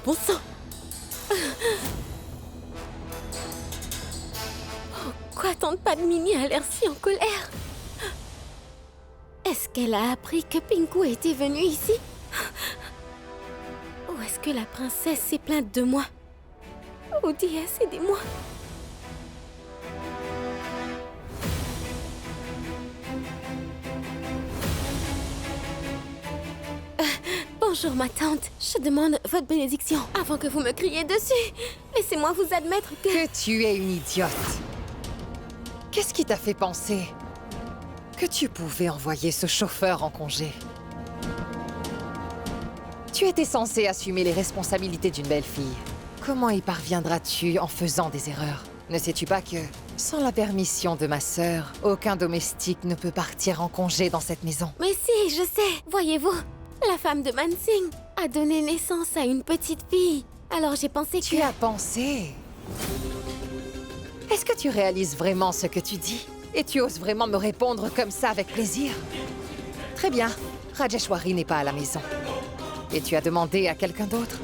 bon sang! Pourquoi tante Padmini a l'air si en colère? Est-ce qu'elle a appris que Pinku était venue ici? Ou est-ce que la princesse s'est plainte de moi? Oh déesse, aidez-moi! Bonjour ma tante, je demande votre bénédiction avant que vous me criez dessus. Laissez-moi vous admettre que... Que tu es une idiote. Qu'est-ce qui t'a fait penser que tu pouvais envoyer ce chauffeur en congé? Tu étais censée assumer les responsabilités d'une belle fille. Comment y parviendras-tu en faisant des erreurs? Ne sais-tu pas que, sans la permission de ma sœur, aucun domestique ne peut partir en congé dans cette maison? Mais si, je sais. Voyez-vous, la femme de Mansingh a donné naissance à une petite fille. Alors j'ai pensé que... Tu as pensé? Est-ce que tu réalises vraiment ce que tu dis? Et tu oses vraiment me répondre comme ça avec plaisir? Très bien, Rajeshwari n'est pas à la maison. Et tu as demandé à quelqu'un d'autre?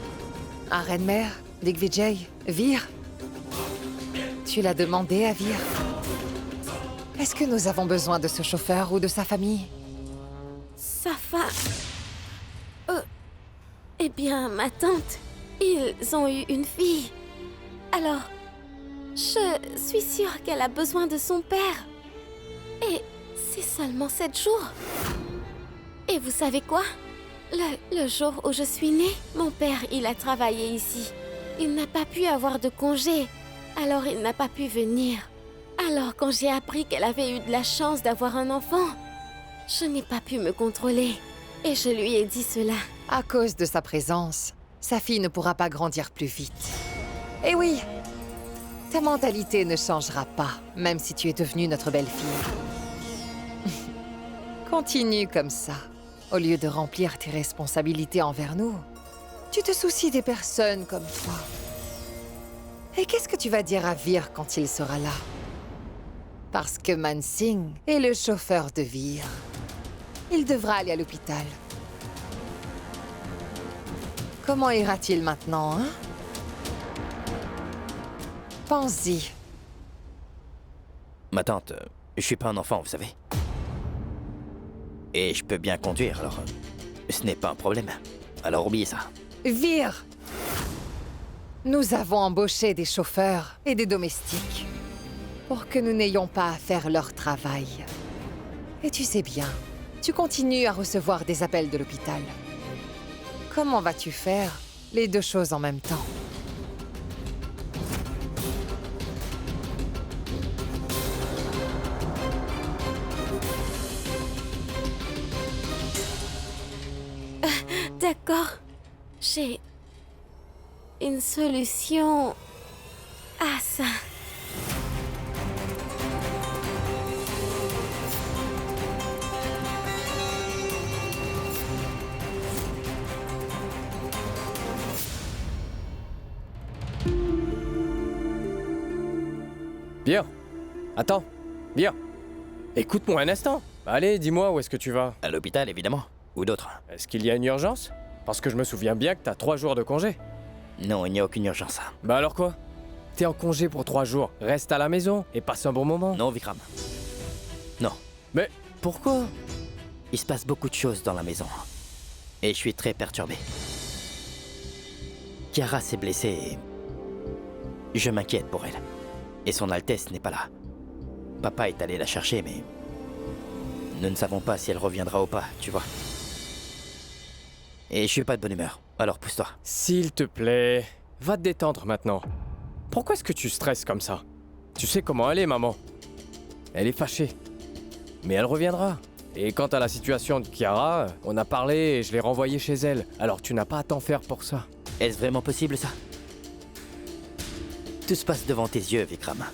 À Renmer, Digvijay, Vir? Tu l'as demandé à Vir? Est-ce que nous avons besoin de ce chauffeur ou de sa famille? Sa femme... Eh bien, ma tante, ils ont eu une fille. Alors, je suis sûre qu'elle a besoin de son père. Et c'est seulement 7 jours. Et vous savez quoi? Le jour où je suis née, mon père, il a travaillé ici. Il n'a pas pu avoir de congé, alors il n'a pas pu venir. Alors quand j'ai appris qu'elle avait eu de la chance d'avoir un enfant, je n'ai pas pu me contrôler. Et je lui ai dit cela. À cause de sa présence, sa fille ne pourra pas grandir plus vite. Et oui, ta mentalité ne changera pas, même si tu es devenue notre belle-fille. Continue comme ça. Au lieu de remplir tes responsabilités envers nous, tu te soucies des personnes comme toi. Et qu'est-ce que tu vas dire à Vir quand il sera là? Parce que Mansingh est le chauffeur de Vir. Il devra aller à l'hôpital. Comment ira-t-il maintenant, hein? Pense-y. Ma tante, je suis pas un enfant, vous savez. Et je peux bien conduire, alors... ce n'est pas un problème. Alors oubliez ça. Vir! Nous avons embauché des chauffeurs et des domestiques pour que nous n'ayons pas à faire leur travail. Et tu sais bien, tu continues à recevoir des appels de l'hôpital. Comment vas-tu faire les deux choses en même temps? D'accord, j'ai une solution à ça. Vir, attends, Vir, écoute-moi un instant. Allez, dis-moi où est-ce que tu vas? À l'hôpital, évidemment. Ou d'autres. Est-ce qu'il y a une urgence? Parce que je me souviens bien que t'as 3 jours de congé. Non, il n'y a aucune urgence. Bah alors quoi? T'es en congé pour 3 jours, reste à la maison et passe un bon moment. Non, Vikram. Non. Mais Pourquoi? Il se passe beaucoup de choses dans la maison. Et je suis très perturbé. Kiara s'est blessée et... je m'inquiète pour elle. Et son Altesse n'est pas là. Papa est allé la chercher, mais... nous ne savons pas si elle reviendra ou pas, tu vois. Et je suis pas de bonne humeur, alors pousse-toi. s'il te plaît, va te détendre maintenant. Pourquoi est-ce que tu stresses comme ça? Tu sais comment elle est, maman. Elle est fâchée. Mais elle reviendra. Et quant à la situation de Kiara, on a parlé et je l'ai renvoyée chez elle. Alors tu n'as pas à t'en faire pour ça. Est-ce vraiment possible, ça? Tout se passe devant tes yeux, Vikram.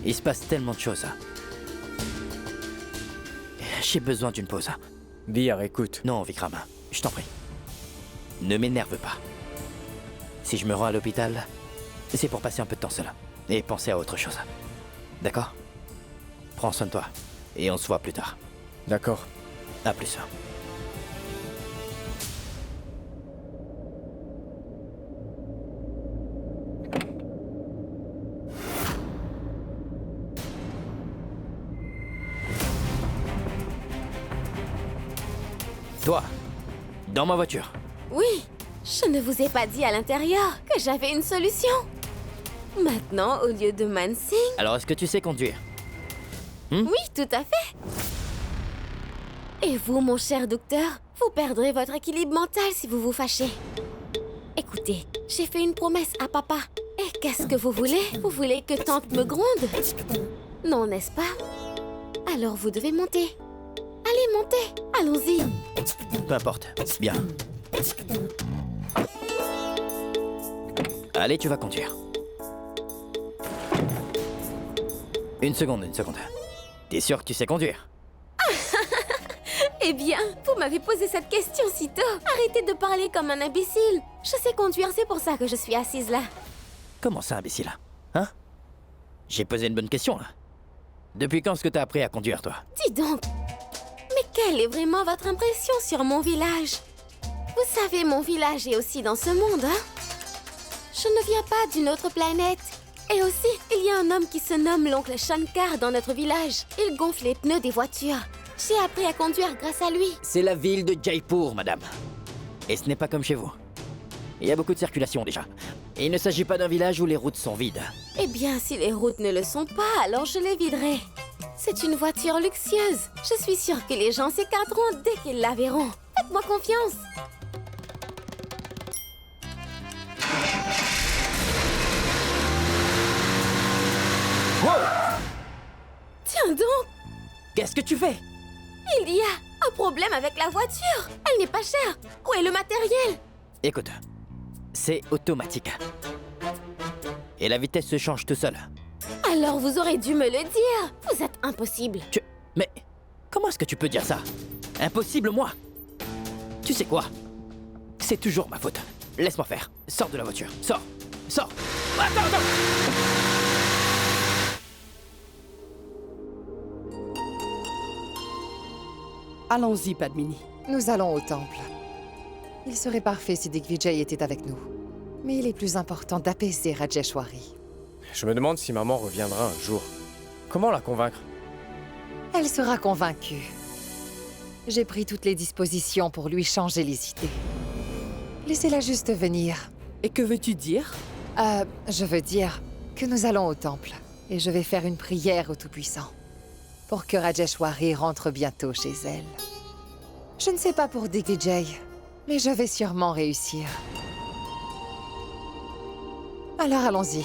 Il se passe tellement de choses. J'ai besoin d'une pause. Vir, écoute. Non, Vikram, je t'en prie. Ne m'énerve pas. Si je me rends à l'hôpital, c'est pour passer un peu de temps seul. Et penser à autre chose. D'accord? Prends soin de toi. Et on se voit plus tard. D'accord. À plus. Toi, dans ma voiture. Oui, je ne vous ai pas dit à l'intérieur que j'avais une solution. Maintenant, au lieu de Mansing... Alors, est-ce que tu sais conduire? Oui, tout à fait. Et vous, mon cher docteur, vous perdrez votre équilibre mental si vous vous fâchez. Écoutez, j'ai fait une promesse à papa. Et qu'est-ce que vous voulez? Vous voulez que tante me gronde? Non, n'est-ce pas? Alors vous devez monter. Allez, montez. Allons-y. Peu importe. Bien. Allez, tu vas conduire. Une seconde. T'es sûr que tu sais conduire? Eh bien, vous m'avez posé cette question si tôt. Arrêtez de parler comme un imbécile. Je sais conduire, c'est pour ça que je suis assise là. Comment ça, imbécile? Hein? J'ai posé une bonne question, là. Depuis quand est-ce que t'as appris à conduire, toi? Dis donc. Mais quelle est vraiment votre impression sur mon village? Vous savez, mon village est aussi dans ce monde, hein? Je ne viens pas d'une autre planète. Et aussi, il y a un homme qui se nomme l'oncle Shankar dans notre village. Il gonfle les pneus des voitures. J'ai appris à conduire grâce à lui. C'est la ville de Jaipur, madame. Et ce n'est pas comme chez vous. Il y a beaucoup de circulation, déjà. Et il ne s'agit pas d'un village où les routes sont vides. Eh bien, si les routes ne le sont pas, alors je les viderai. C'est une voiture luxueuse. Je suis sûre que les gens s'écarteront dès qu'ils la verront. Faites-moi confiance. Wow! Tiens donc, Qu'est-ce que tu fais? il y a un problème avec la voiture. Elle n'est pas chère. Où est le matériel? Écoute, c'est automatique. Et la vitesse se change tout seul. Alors vous aurez dû me le dire. Vous êtes impossible. Mais comment est-ce que tu peux dire ça? Impossible, moi? Tu sais quoi? C'est toujours ma faute. Laisse-moi faire. Sors de la voiture. Sors. Attends. Allons-y, Padmini. Nous allons au temple. Il serait parfait si Digvijay était avec nous. Mais il est plus important d'apaiser Rajeshwari. Je me demande si maman reviendra un jour. Comment la convaincre? Elle sera convaincue. J'ai pris toutes les dispositions pour lui changer les idées. Laissez-la juste venir. Et que veux-tu dire? Je veux dire que nous allons au temple. Et je vais faire une prière au Tout-Puissant. Pour que Rajeshwari rentre bientôt chez elle. Je ne sais pas pour Digvijay, mais je vais sûrement réussir. Alors allons-y.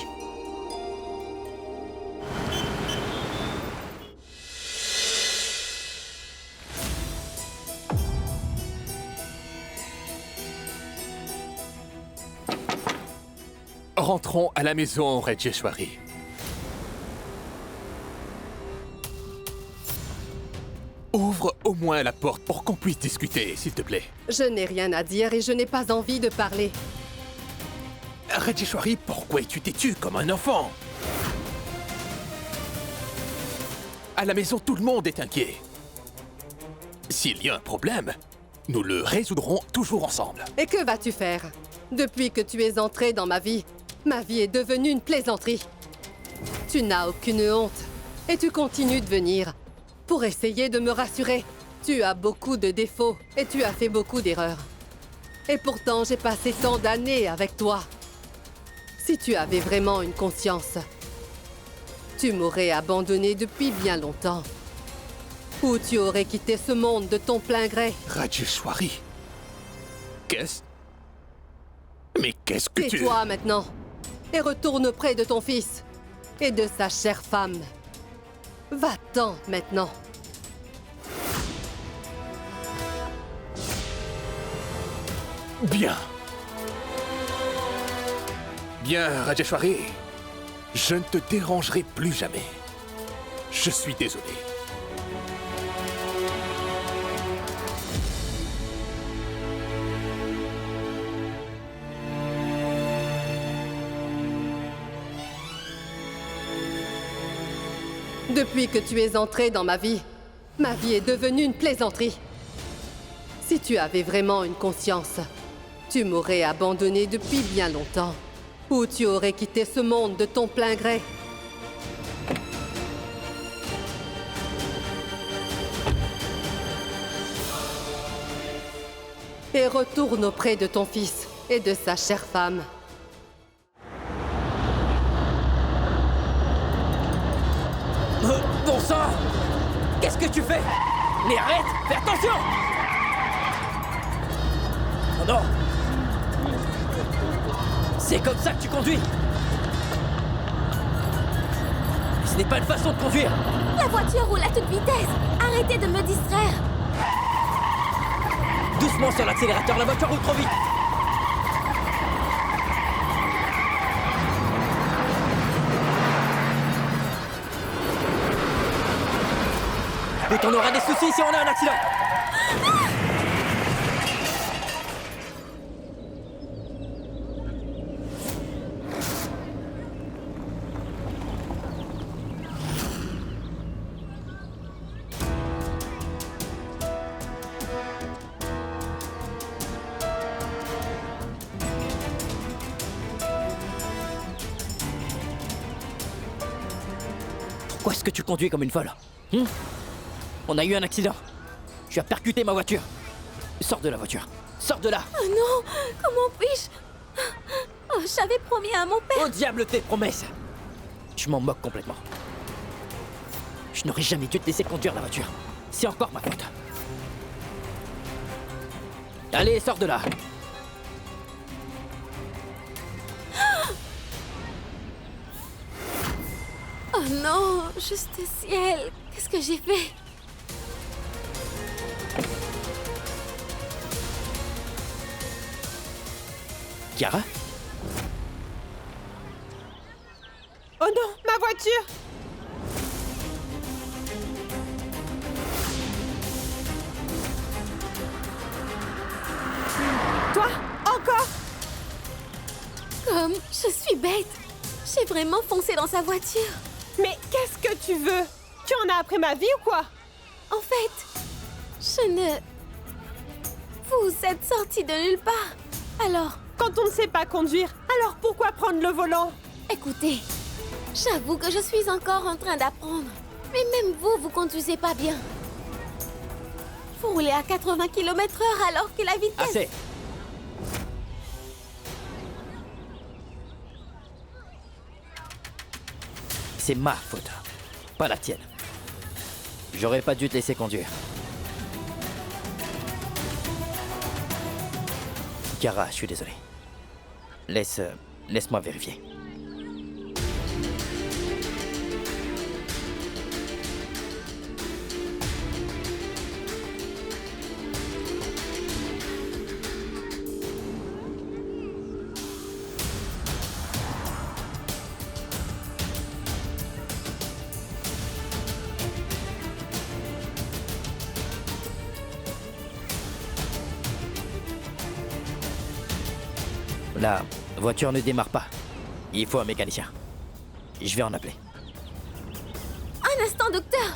Rentrons à la maison, Rajeshwari. Ouvre au moins la porte pour qu'on puisse discuter, s'il te plaît. Je n'ai rien à dire et je n'ai pas envie de parler. Rajeshwari, pourquoi es-tu têtu comme un enfant? À la maison, tout le monde est inquiet. S'il y a un problème, nous le résoudrons toujours ensemble. Et que vas-tu faire? Depuis que tu es entré dans ma vie est devenue une plaisanterie. Tu n'as aucune honte et tu continues de venir pour essayer de me rassurer. Tu as beaucoup de défauts et tu as fait beaucoup d'erreurs. Et pourtant, j'ai passé tant d'années avec toi. Si tu avais vraiment une conscience, tu m'aurais abandonné depuis bien longtemps. Ou tu aurais quitté ce monde de ton plein gré. Rajeshwari, Mais qu'est-ce que tu... Tais-toi maintenant et retourne auprès de ton fils et de sa chère femme. Va-t'en maintenant. Bien. Bien, Rajeshwari. Je ne te dérangerai plus jamais. Je suis désolé. Depuis que tu es entré dans ma vie est devenue une plaisanterie. Si tu avais vraiment une conscience, tu m'aurais abandonné depuis bien longtemps. Ou tu aurais quitté ce monde de ton plein gré. et retourne auprès de ton fils et de sa chère femme. Bon sang! Qu'est-ce que tu fais? Mais arrête! Fais attention! Oh non! C'est comme ça que tu conduis! Ce n'est pas une façon de conduire! La voiture roule à toute vitesse. Arrêtez de me distraire. Doucement sur l'accélérateur, la voiture roule trop vite! Et on aura des soucis si on a un accident! Pourquoi est-ce que tu conduis comme une folle? On a eu un accident. Tu as percuté ma voiture. Sors de la voiture. Sors de là. Oh non, comment puis-je? Oh, j'avais promis à mon père. Au diable tes promesses. Je m'en moque complètement. Je n'aurais jamais dû te laisser conduire la voiture. C'est encore ma faute. Allez, sors de là. Oh non, juste ciel. Qu'est-ce que j'ai fait? Chiara? Oh non, ma voiture! Toi? Encore? Comme je suis bête. J'ai vraiment foncé dans sa voiture. Mais qu'est-ce que tu veux? Tu en as après ma vie ou quoi? En fait, je ne... Vous êtes sorti de nulle part. Alors, Quand on ne sait pas conduire, alors pourquoi prendre le volant? écoutez, j'avoue que je suis encore en train d'apprendre. Mais même vous, vous conduisez pas bien. Vous roulez à 80 km/h alors que la vitesse... Assez. C'est ma faute, pas la tienne. J'aurais pas dû te laisser conduire. Chiara, je suis désolé. Laisse-moi vérifier. La voiture ne démarre pas. Il faut un mécanicien. Je vais en appeler. Un instant, docteur.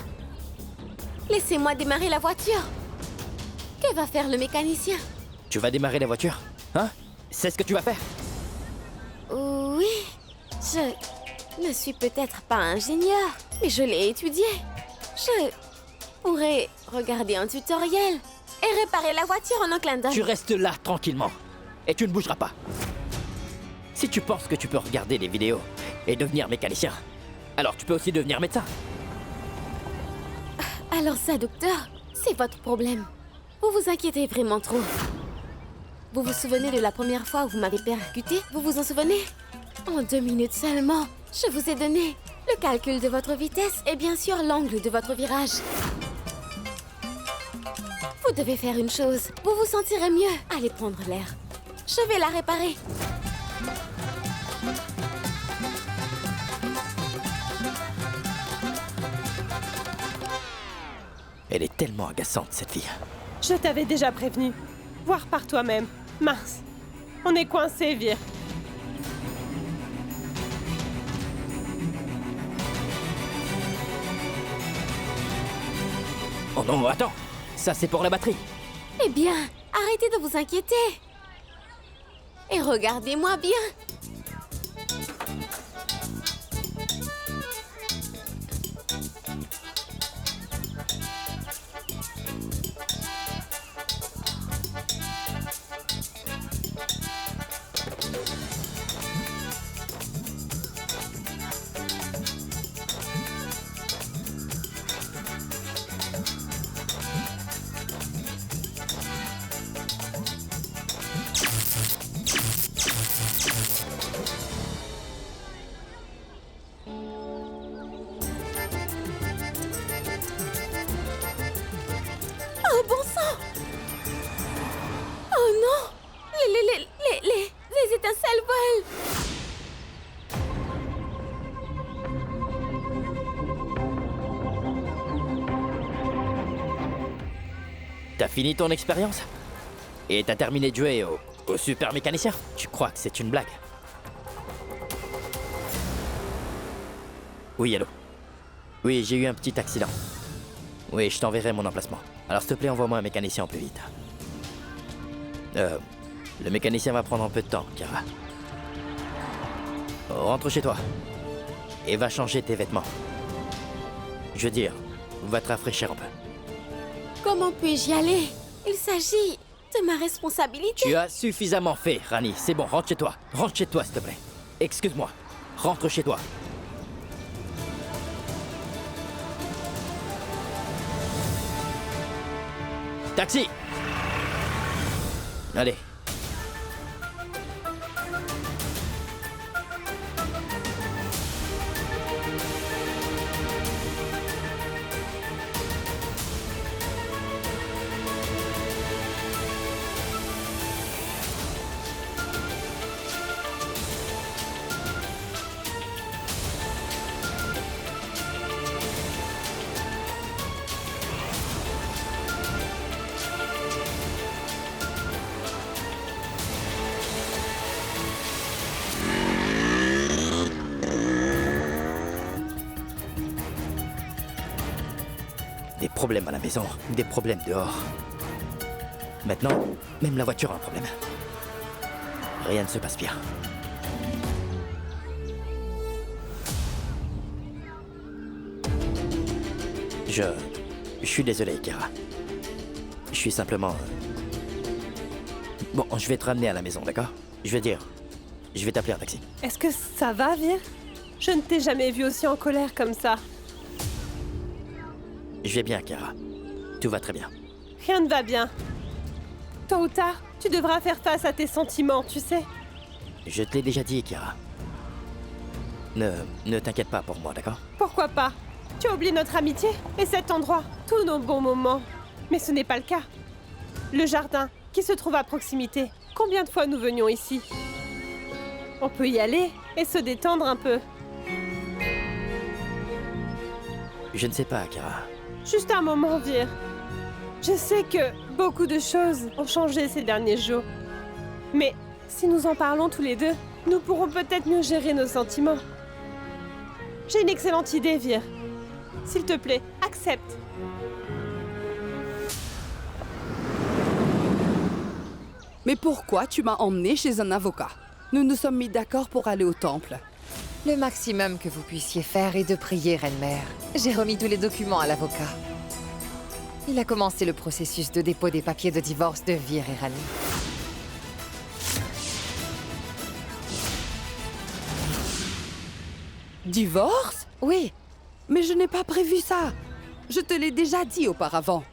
Laissez-moi démarrer la voiture. Que va faire le mécanicien? Tu vas démarrer la voiture? Hein? C'est ce que tu vas faire? Oui, je ne suis peut-être pas ingénieur, mais je l'ai étudié. Je pourrais regarder un tutoriel et réparer la voiture en un clin d'œil. Tu restes là tranquillement. Et tu ne bougeras pas. Si tu penses que tu peux regarder des vidéos et devenir mécanicien, alors tu peux aussi devenir médecin. Alors ça, docteur, c'est votre problème. Vous vous inquiétez vraiment trop. Vous vous souvenez de la première fois où vous m'avez percuté? Vous vous en souvenez? En 2 minutes seulement, je vous ai donné le calcul de votre vitesse et bien sûr l'angle de votre virage. Vous devez faire une chose. Vous vous sentirez mieux. Allez prendre l'air. Je vais la réparer. Elle est tellement agaçante, cette fille. Je t'avais déjà prévenu. Voir par toi-même. Mince. On est coincé, Vir. Oh non, attends. Ça, c'est pour la batterie. Eh bien, arrêtez de vous inquiéter. Et regardez-moi bien. T'as fini ton expérience? Et t'as terminé de jouer au super mécanicien? Tu crois que c'est une blague? Oui, allô? Oui, j'ai eu un petit accident. Oui, je t'enverrai mon emplacement. Alors s'il te plaît, envoie-moi un mécanicien au plus vite. Le mécanicien va prendre un peu de temps, Kara. Rentre chez toi. Et va changer tes vêtements. Je veux dire, va te rafraîchir un peu. Comment puis-je y aller? Il s'agit de ma responsabilité. Tu as suffisamment fait, Rani. C'est bon, rentre chez toi. Rentre chez toi, s'il te plaît. Excuse-moi. Rentre chez toi. Taxi! Allez. Des problèmes à la maison, des problèmes dehors. Maintenant, même la voiture a un problème. Rien ne se passe bien. Je suis désolé, Kara. Je suis simplement... Bon, je vais te ramener à la maison, d'accord? Je vais t'appeler un taxi. Est-ce que ça va, Vir? Je ne t'ai jamais vu aussi en colère comme ça. Je vais bien, Kara. Tout va très bien. Rien ne va bien. Tôt ou tard, tu devras faire face à tes sentiments, tu sais. Je te l'ai déjà dit, Kara. Ne t'inquiète pas pour moi, d'accord? Pourquoi pas? Tu as oublié notre amitié et cet endroit, tous nos bons moments. Mais ce n'est pas le cas. Le jardin, qui se trouve à proximité. Combien de fois nous venions ici? On peut y aller et se détendre un peu. Je ne sais pas, Kara. Juste un moment, Vir. Je sais que beaucoup de choses ont changé ces derniers jours. Mais si nous en parlons tous les deux, nous pourrons peut-être mieux gérer nos sentiments. J'ai une excellente idée, Vir. S'il te plaît, accepte. Mais pourquoi tu m'as emmené chez un avocat? Nous nous sommes mis d'accord pour aller au temple. Le maximum que vous puissiez faire est de prier, Reine-Mère. J'ai remis tous les documents à l'avocat. Il a commencé le processus de dépôt des papiers de divorce de Vir et Rani. Divorce? Oui, Mais je n'ai pas prévu ça. Je te l'ai déjà dit auparavant.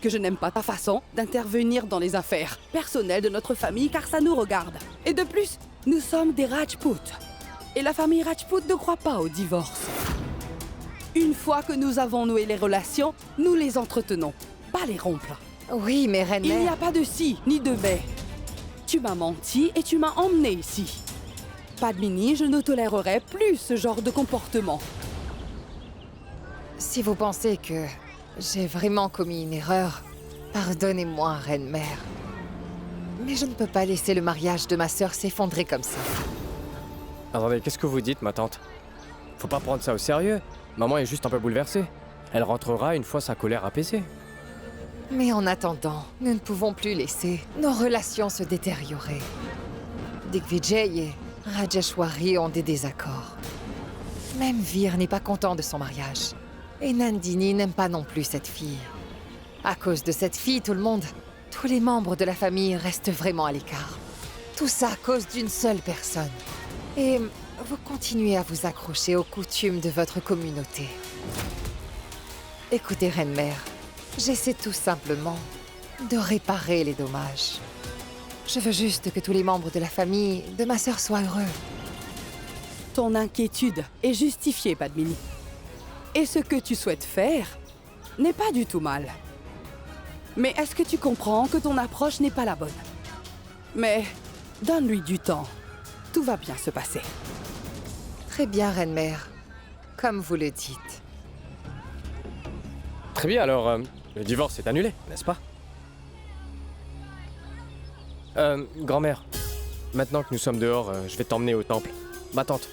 Que je n'aime pas ta façon d'intervenir dans les affaires personnelles de notre famille car ça nous regarde. Et de plus, nous sommes des Rajput. Et la famille Rajput ne croit pas au divorce. Une fois que nous avons noué les relations, nous les entretenons, pas les rompre. oui, mais Il n'y Reine-Mère... a pas de si ni de mais. Tu m'as menti et tu m'as emmené ici. Padmini, je ne tolérerai plus ce genre de comportement. Si vous pensez que j'ai vraiment commis une erreur, pardonnez-moi, Reine-Mère. Mais je ne peux pas laisser le mariage de ma sœur s'effondrer comme ça. Attendez, qu'est-ce que vous dites, ma tante? Faut pas prendre ça au sérieux. Maman est juste un peu bouleversée. Elle rentrera une fois sa colère apaisée. Mais en attendant, nous ne pouvons plus laisser nos relations se détériorer. Digvijay et Rajeshwari ont des désaccords. Même Vir n'est pas content de son mariage. Et Nandini n'aime pas non plus cette fille. À cause de cette fille, tous les membres de la famille restent vraiment à l'écart. Tout ça à cause d'une seule personne. Et vous continuez à vous accrocher aux coutumes de votre communauté. Écoutez, Reine-Mère, j'essaie tout simplement de réparer les dommages. Je veux juste que tous les membres de la famille de ma sœur soient heureux. Ton inquiétude est justifiée, Padmini. Et ce que tu souhaites faire n'est pas du tout mal. Mais est-ce que tu comprends que ton approche n'est pas la bonne? Mais donne-lui du temps. Tout va bien se passer. Très bien, Reine-Mère. Comme vous le dites. Très bien, alors, le divorce est annulé, n'est-ce pas? Grand-mère, maintenant que nous sommes dehors, je vais t'emmener au temple. Ma tante,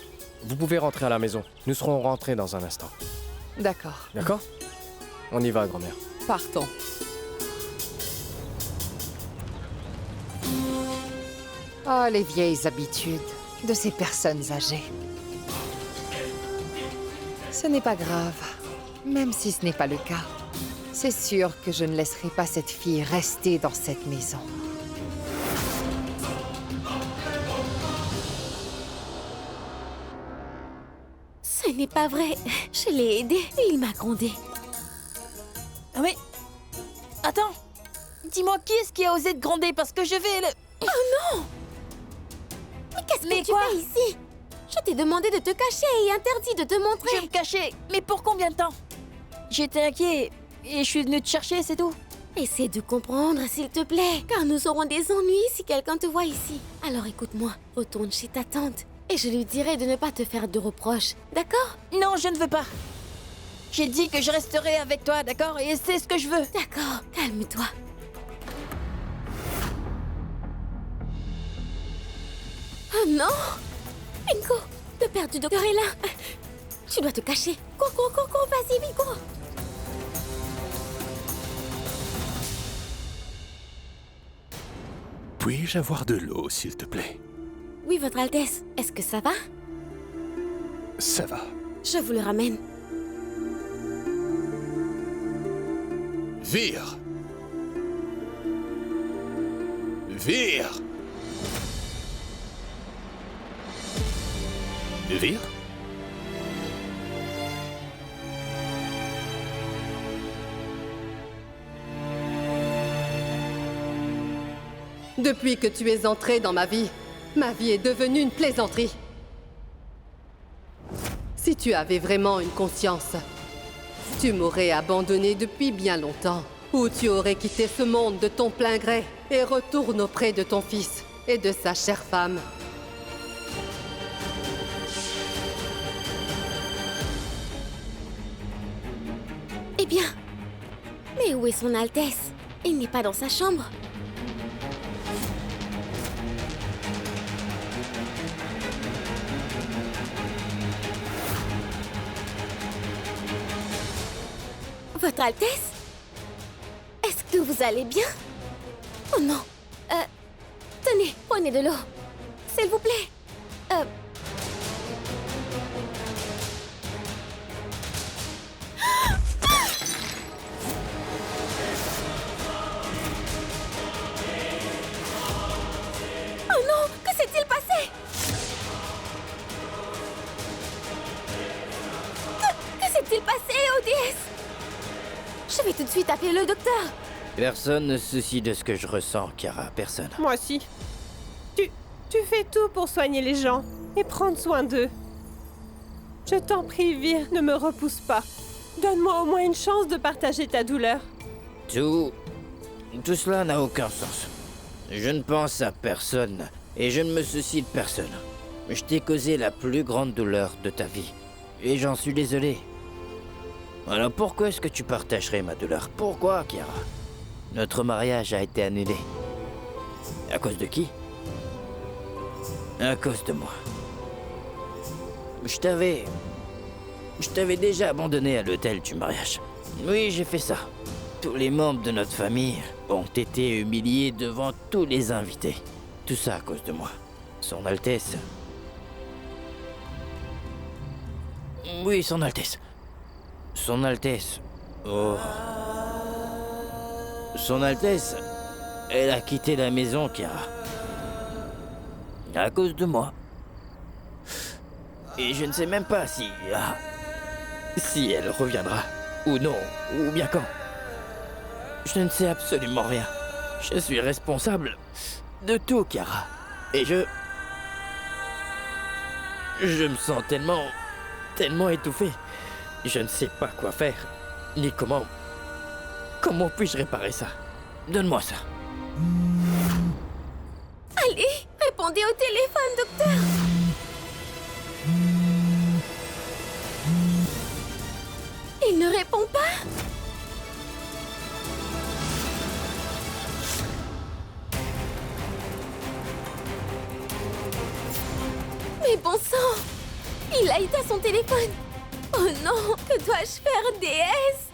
vous pouvez rentrer à la maison. Nous serons rentrés dans un instant. D'accord. D'accord? On y va, grand-mère. Partons. Oh, les vieilles habitudes de ces personnes âgées. Ce n'est pas grave, même si ce n'est pas le cas. C'est sûr que je ne laisserai pas cette fille rester dans cette maison. Ce n'est pas vrai. Je l'ai aidé et il m'a grondé. Ah mais... Attends. Dis-moi qui est-ce qui a osé te gronder parce que je vais le... Mais qu'est-ce Mais que tu quoi fais ici? Je t'ai demandé de te cacher et interdit de te Je vais montrer. me cacher. Mais pour combien de temps? J'étais inquiet et je suis venu te chercher, c'est tout. Essaie de comprendre, s'il te plaît, car nous aurons des ennuis si quelqu'un te voit ici. Alors écoute-moi, retourne chez ta tante et je lui dirai de ne pas te faire de reproches, d'accord? Non, je ne veux pas. J'ai dit que je resterai avec toi, d'accord? Et c'est ce que je veux. D'accord, calme-toi. Oh non! Bingo! Le père du docteur est là. Tu dois te cacher. Cours, cours, cours, cours, vas-y, vite, cours. Puis-je avoir de l'eau, s'il te plaît? Oui, Votre Altesse. Est-ce que ça va? Ça va. Je vous le ramène. Vire! Vire! Vire? Depuis que tu es entré dans ma vie est devenue une plaisanterie. Si tu avais vraiment une conscience, tu m'aurais abandonné depuis bien longtemps. Ou tu aurais quitté ce monde de ton plein gré et retourne auprès de ton fils et de sa chère femme. Eh bien, mais où est son Altesse? Il n'est pas dans sa chambre. Votre Altesse? Est-ce que vous allez bien? Oh non. Tenez, prenez de l'eau. S'il vous plaît. Oh non, que s'est-il passé? Que s'est-il passé, ODS? Je vais tout de suite appeler le docteur. Personne ne se soucie de ce que je ressens, Kiara. Personne. Moi aussi. Tu fais tout pour soigner les gens et prendre soin d'eux. Je t'en prie, Vir, ne me repousse pas. Donne-moi au moins une chance de partager ta douleur. Tout cela n'a aucun sens. Je ne pense à personne et je ne me soucie de personne. Je t'ai causé la plus grande douleur de ta vie et j'en suis désolé. Alors pourquoi est-ce que tu partagerais ma douleur? Pourquoi, Kiara? Notre mariage a été annulé. À cause de qui? À cause de moi. Je t'avais déjà abandonné à l'hôtel du mariage. Oui, j'ai fait ça. Tous les membres de notre famille ont été humiliés devant tous les invités. Tout ça à cause de moi. Son Altesse. Oui, Son Altesse. Son Altesse. Oh. Son Altesse. Elle a quitté la maison, Kiara. À cause de moi. Et je ne sais même pas si elle reviendra. Ou non. Ou bien quand. Je ne sais absolument rien. Je suis responsable de tout, Kiara. Et je me sens tellement étouffé. Je ne sais pas quoi faire, ni comment. Comment puis-je réparer ça? Donne-moi ça. Allez, répondez au téléphone, docteur. Il ne répond pas. bon sang! Il a éteint son téléphone! Oh non! Que dois-je faire, déesse?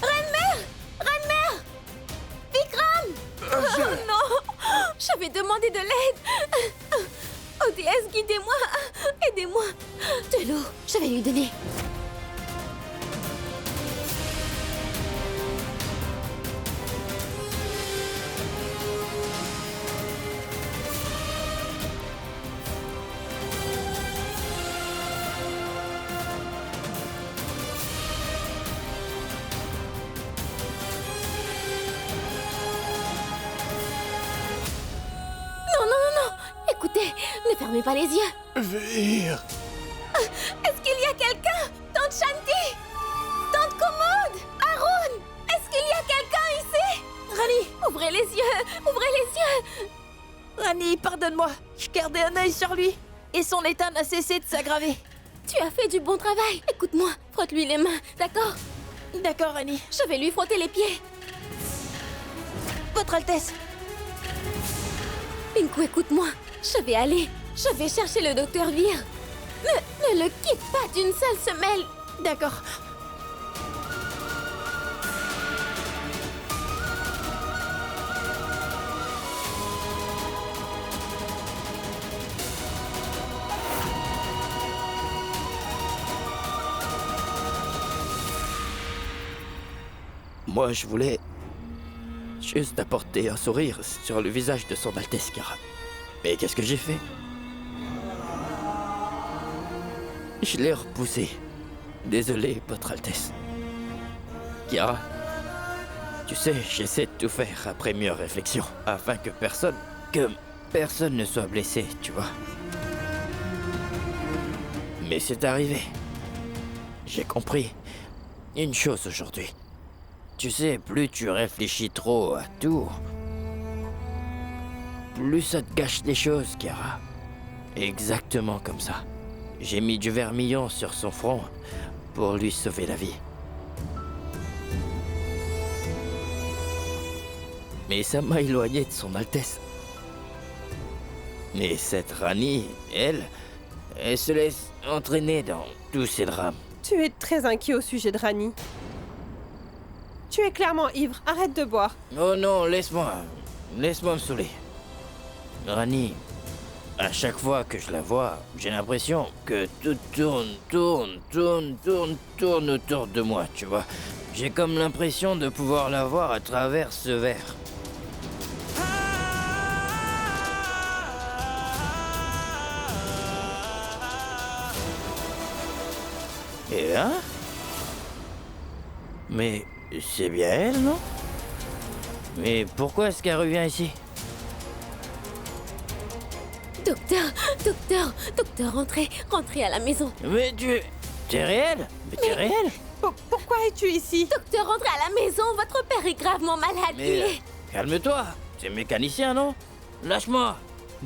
Reine-mère! Reine-mère! Vikram! Oh non! Je vais demander de l'aide! Oh déesse, guidez-moi! Aidez-moi! De l'eau, je vais lui donner. Écoutez, ne fermez pas les yeux. Vir. Est-ce qu'il y a quelqu'un? Tante Shanti? Tante Commode? Arun? Est-ce qu'il y a quelqu'un ici? Rani! Ouvrez les yeux! Ouvrez les yeux! Rani, pardonne-moi. Je gardais un œil sur lui. Et son état n'a cessé de s'aggraver. Tu as fait du bon travail. Écoute-moi, frotte-lui les mains, d'accord? D'accord, Rani. Je vais lui frotter les pieds. Votre Altesse. Pinku, écoute-moi. Je vais aller. Je vais chercher le docteur Vir. Ne le quitte pas d'une seule semelle. D'accord. Moi, je voulais juste apporter un sourire sur le visage de son Altesse Kara. Mais qu'est-ce que j'ai fait? Je l'ai repoussé. Désolé, Votre Altesse. Kiara, tu sais, j'essaie de tout faire après mûre réflexion, afin que personne ne soit blessé, tu vois. Mais c'est arrivé. J'ai compris une chose aujourd'hui. Tu sais, plus tu réfléchis trop à tout, plus ça te gâche les choses, Kiara. Exactement comme ça. J'ai mis du vermillon sur son front pour lui sauver la vie. Mais ça m'a éloigné de son Altesse. Et cette Rani, elle se laisse entraîner dans tous ces drames. Tu es très inquiet au sujet de Rani. Tu es clairement ivre. Arrête de boire. Oh non, laisse-moi me saouler. Rani, à chaque fois que je la vois, j'ai l'impression que tout tourne autour de moi, tu vois. J'ai comme l'impression de pouvoir la voir à travers ce verre. Et hein? Mais c'est bien elle, non? Mais pourquoi est-ce qu'elle revient ici? Docteur, rentrez à la maison. Mais t'es réel? Mais t'es réel? Pourquoi es-tu ici? Docteur, rentrez à la maison, votre père est gravement malade. Mais calme-toi, t'es mécanicien, non? Lâche-moi.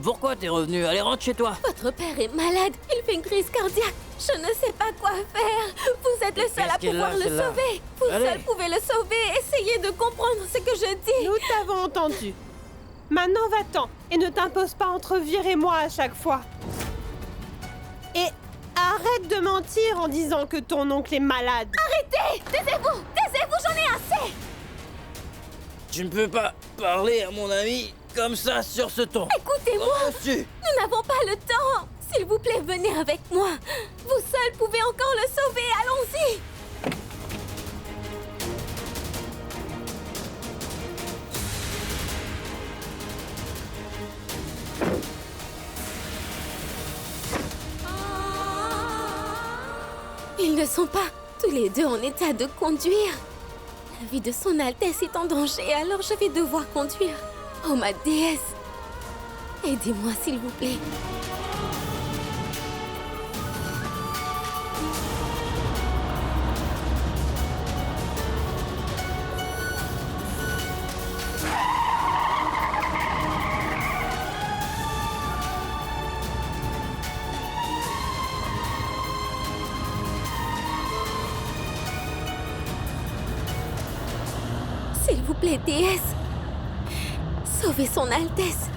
Pourquoi t'es revenu? Allez, rentre chez toi. Votre père est malade, il fait une crise cardiaque. Je ne sais pas quoi faire. Vous êtes le seul à pouvoir le sauver. Vous seul pouvez le sauver. Essayez de comprendre ce que je dis. Nous t'avons entendu. Maintenant, va-t'en et ne t'impose pas entre Vir et moi à chaque fois. Et arrête de mentir en disant que ton oncle est malade. Arrêtez! Taisez-vous! Taisez-vous, j'en ai assez! Tu ne peux pas parler à mon ami comme ça sur ce ton. Écoutez-moi! Nous n'avons pas le temps! S'il vous plaît, venez avec moi. Vous seul pouvez encore le sauver. Allons-y! Ils ne sont pas tous les deux en état de conduire. La vie de son Altesse est en danger, alors je vais devoir conduire. Oh, ma déesse! Aidez-moi, s'il vous plaît. S'il vous plaît, déesse. Sauvez son Altesse.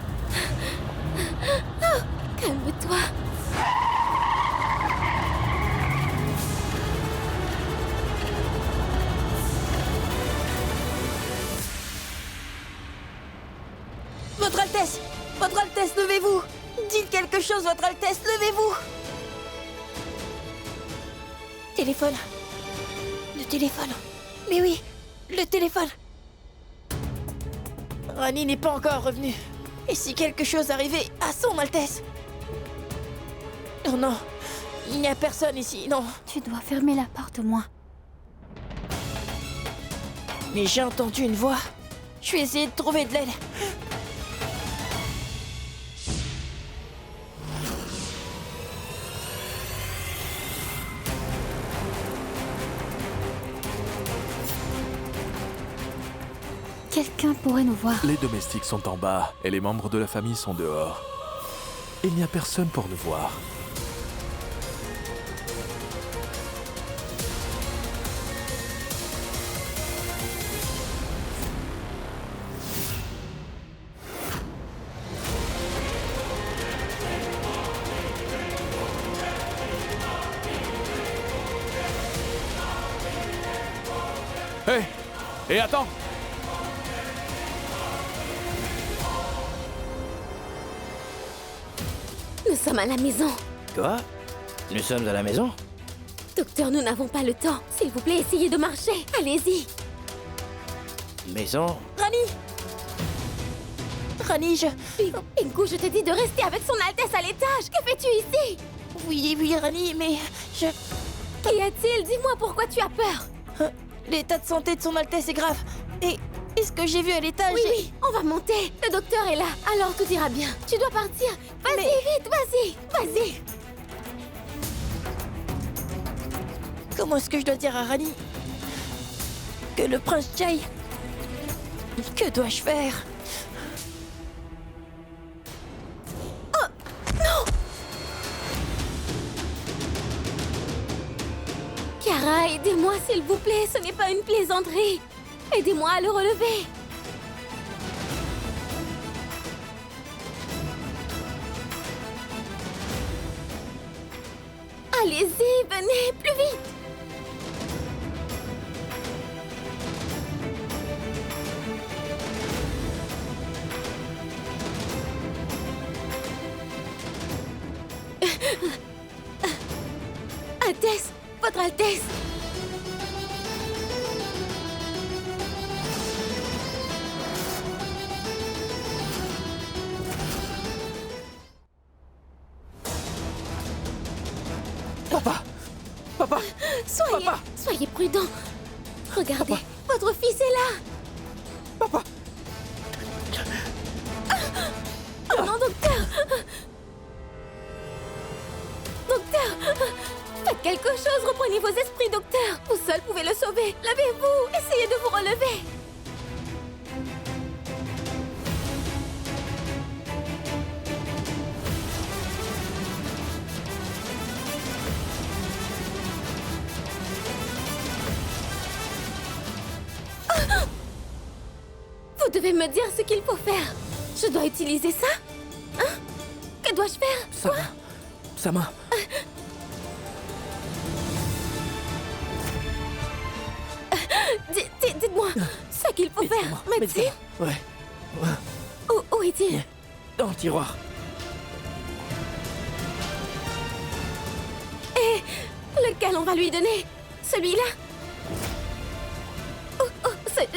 Calme-toi. Votre Altesse! Votre Altesse, levez-vous! Dites quelque chose, Votre Altesse, levez-vous! Téléphone. Le téléphone. Mais oui, le téléphone. Rani n'est pas encore revenu. Et si quelque chose arrivait à son Altesse? Oh non, il n'y a personne ici, non. Tu dois fermer la porte au moins. Mais j'ai entendu une voix. Je vais essayer de trouver de l'aide. Quelqu'un pourrait nous voir. Les domestiques sont en bas et les membres de la famille sont dehors. Il n'y a personne pour nous voir. Hé! Et attends! Nous sommes à la maison. Quoi? Nous sommes à la maison? Docteur, nous n'avons pas le temps. S'il vous plaît, essayez de marcher. Allez-y. Maison? Rani! Rani, Pingu, je t'ai dit de rester avec son Altesse à l'étage. Que fais-tu ici? Oui, Rani, mais Qu'y a-t-il? Dis-moi pourquoi tu as peur. l'état de santé de son Altesse est grave. Et ce que j'ai vu à l'étage... Oui, on va monter. Le docteur est là. Alors tout ira bien. Tu dois partir. Vas-y, vite, vas-y. Comment est-ce que je dois dire à Rani que le prince Jai... Que dois-je faire? Kiara, aidez-moi s'il vous plaît. Ce n'est pas une plaisanterie. Aidez-moi à le relever. Allez-y, venez, plus vite. Altesse, votre Altesse. Papa! Soyez prudent. Regardez, votre fils est là. Papa! Oh non, docteur. Docteur, faites quelque chose. Reprenez vos esprits, docteur. Vous seul pouvez le sauver. Levez-vous. Essayez de vous relever. Vous devez me dire ce qu'il faut faire. Je dois utiliser ça? Hein? Que dois-je faire? Sa main. Dites-moi ce qu'il faut faire, médecin. Ouais. Où est-il? Dans le tiroir. Et lequel on va lui donner? Celui-là?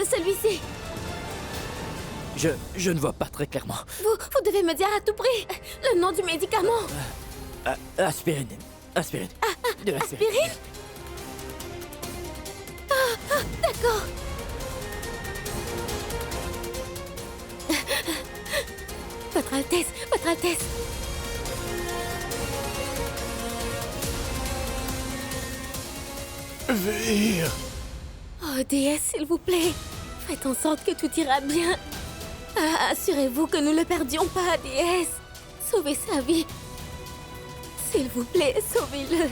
Celui-ci. Je ne vois pas très clairement. Vous devez me dire à tout prix le nom du médicament. Aspirine. De l'aspirine. Aspirine? D'accord. Votre Altesse, Votre Altesse. Vire! Oh, déesse, s'il vous plaît. Faites en sorte que tout ira bien. Assurez-vous que nous ne le perdions pas, déesse. Sauvez sa vie. S'il vous plaît, sauvez-le.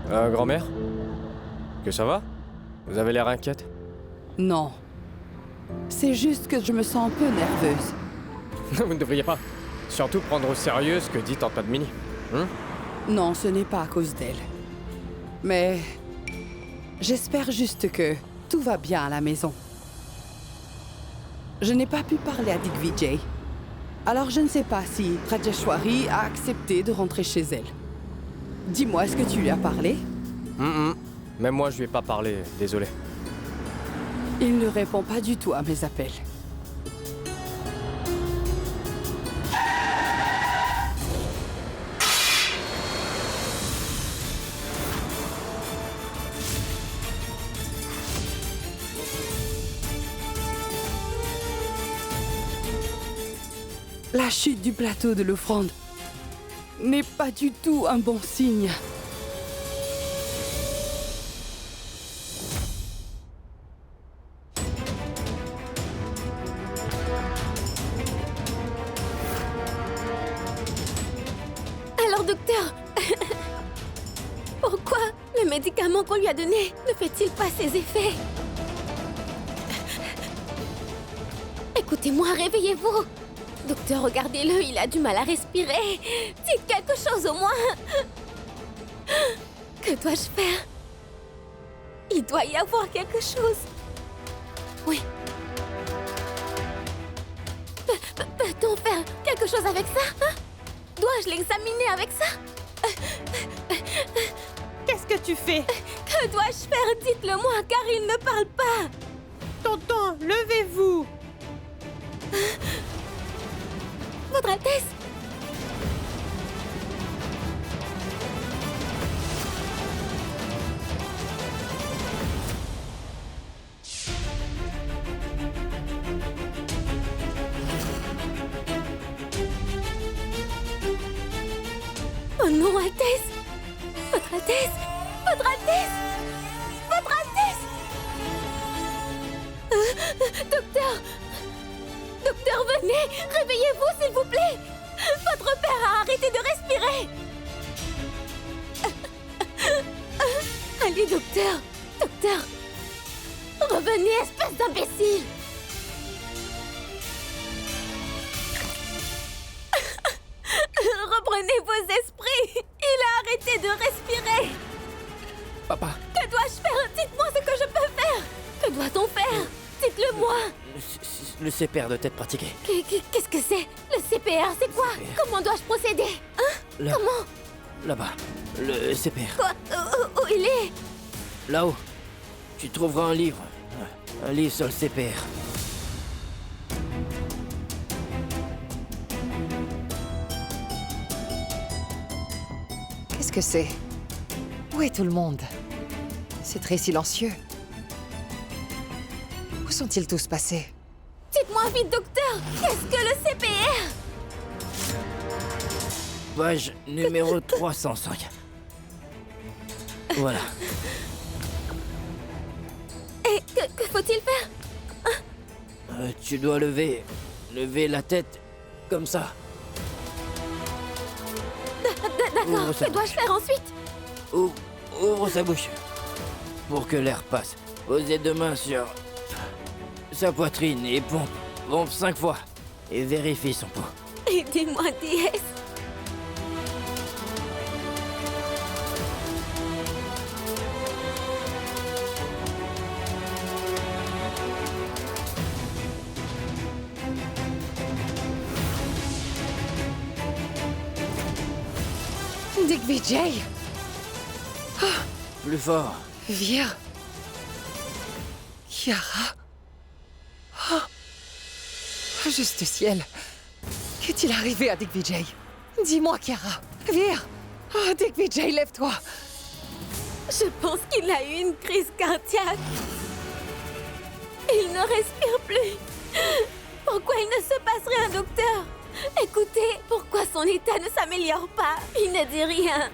Grand-mère? Que ça va? Vous avez l'air inquiète? Non. C'est juste que je me sens un peu nerveuse. Vous ne devriez pas. Surtout prendre au sérieux ce que dit Tante Padmini. Non, ce n'est pas à cause d'elle. Mais j'espère juste que tout va bien à la maison. Je n'ai pas pu parler à Digvijay. Alors je ne sais pas si Rajeshwari a accepté de rentrer chez elle. Dis-moi, est-ce que tu lui as parlé? Même moi, je lui ai pas parlé, désolé. Il ne répond pas du tout à mes appels. La chute du plateau de l'offrande n'est pas du tout un bon signe. Alors, docteur, pourquoi le médicament qu'on lui a donné ne fait-il pas ses effets? Écoutez-moi, réveillez-vous. Docteur, regardez-le, il a du mal à respirer. Dites quelque chose au moins. Que dois-je faire? Il doit y avoir quelque chose. Oui. Peut-on faire quelque chose avec ça, hein? Dois-je l'examiner avec ça? Qu'est-ce que tu fais? Que dois-je faire? Dites-le-moi, car il ne parle pas. Tonton, levez-vous! Votre Altesse! Oh non, Altesse! Votre Altesse! Votre Altesse! Votre Altesse! Docteur! Docteur, venez! Réveillez-vous, s'il vous plaît! Votre père a arrêté de respirer! Allez, docteur! Docteur! Revenez, espèce d'imbécile! Reprenez vos esprits! Il a arrêté de respirer! Papa, Que dois-je faire? Dites-moi ce que je peux faire! Que doit-on faire? Dites-le-moi! le CPR doit être pratiqué. Qu'est-ce que c'est? Le CPR, c'est quoi? Comment dois-je procéder? Hein? Là. Comment? Là-bas, le CPR. Quoi? Où il est? Là-haut, tu trouveras un livre. Un livre sur le CPR. Qu'est-ce que c'est? Où est tout le monde? C'est très silencieux. Où sont-ils tous passés? Dites-moi vite, docteur! Qu'est-ce que le CPR? Page numéro 305. Voilà. Et que faut-il faire? Tu dois lever la tête comme ça. D'accord, Ouvre sa que dois-je faire ensuite? Ouvre sa bouche. Pour que l'air passe. Posez deux mains sur sa poitrine et pompe. Pompe 5 fois. Et vérifie son pouls. Aidez-moi, déesse! Digvijay! Plus fort. Vir! Kiara! Oh. Juste ciel! Qu'est-il arrivé à Digvijay? Dis-moi, Kiara! Vir! Oh, Digvijay, lève-toi! Je pense qu'il a eu une crise cardiaque. Il ne respire plus. Pourquoi il ne se passe rien, docteur? Écoutez, pourquoi son état ne s'améliore pas? Il ne dit rien.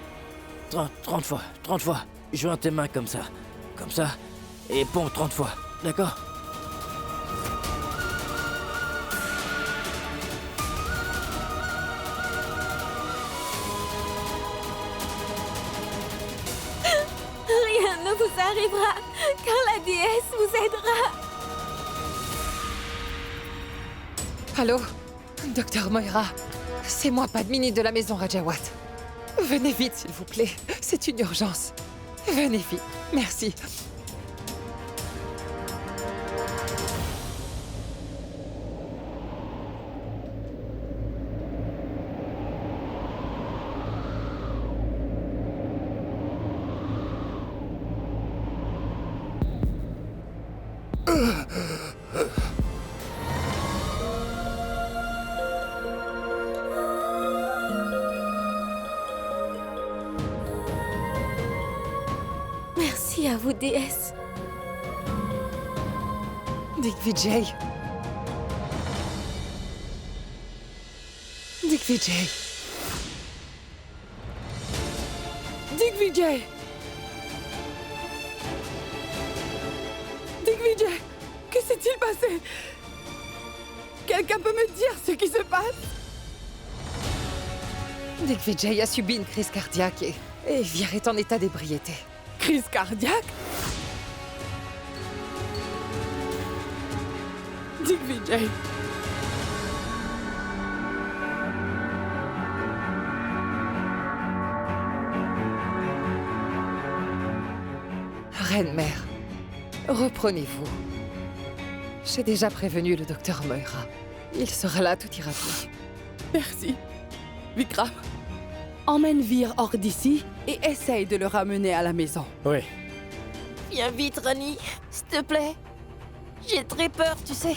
30 fois. 30 fois. Joins tes mains comme ça. Comme ça. Et pompe 30 fois. D'accord? vous arrivera, car la déesse vous aidera. Allô? Docteur Moira, c'est moi, Padmini de la maison Rajawat. Venez vite, s'il vous plaît. C'est une urgence. Venez vite. Merci. Merci à vous, déesse. Digvijay. Digvijay. Digvijay! Digvijay! Que s'est-il passé? Quelqu'un peut me dire ce qui se passe? Digvijay a subi une crise cardiaque et Vir est en état d'ébriété. Crise cardiaque? Digvijay! Reine-mère, reprenez-vous. J'ai déjà prévenu le docteur Moira. Il sera là, tout ira bien. Merci. Vikram, emmène Vir hors d'ici et essaye de le ramener à la maison. Oui. Viens vite, Rani, s'il te plaît. J'ai très peur, tu sais.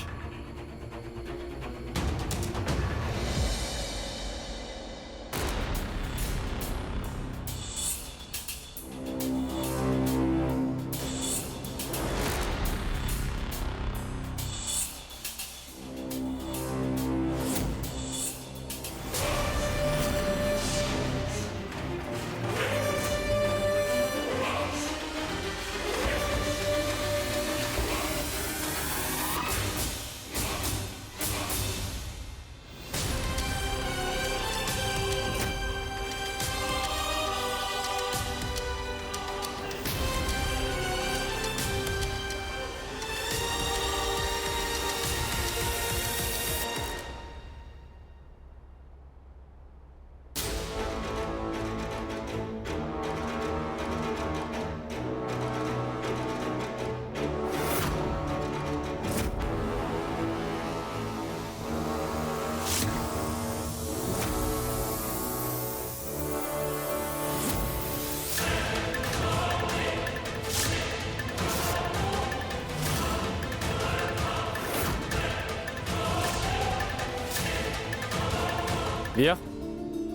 Vir?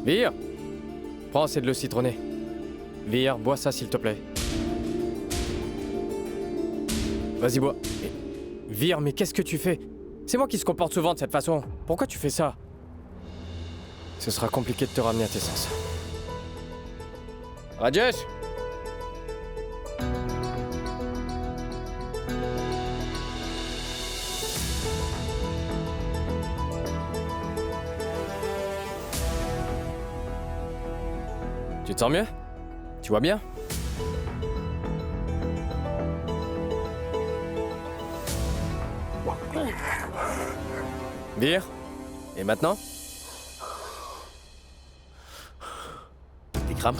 Vir? Prends, c'est de l'eau citronnée. Vir, bois ça s'il te plaît. Vas-y, bois. Vir, mais qu'est-ce que tu fais? C'est moi qui se comporte souvent de cette façon. Pourquoi tu fais ça? Ce sera compliqué de te ramener à tes sens. Rajesh! Tu te sens mieux? Tu vois bien? Vir? Et maintenant? Vikram,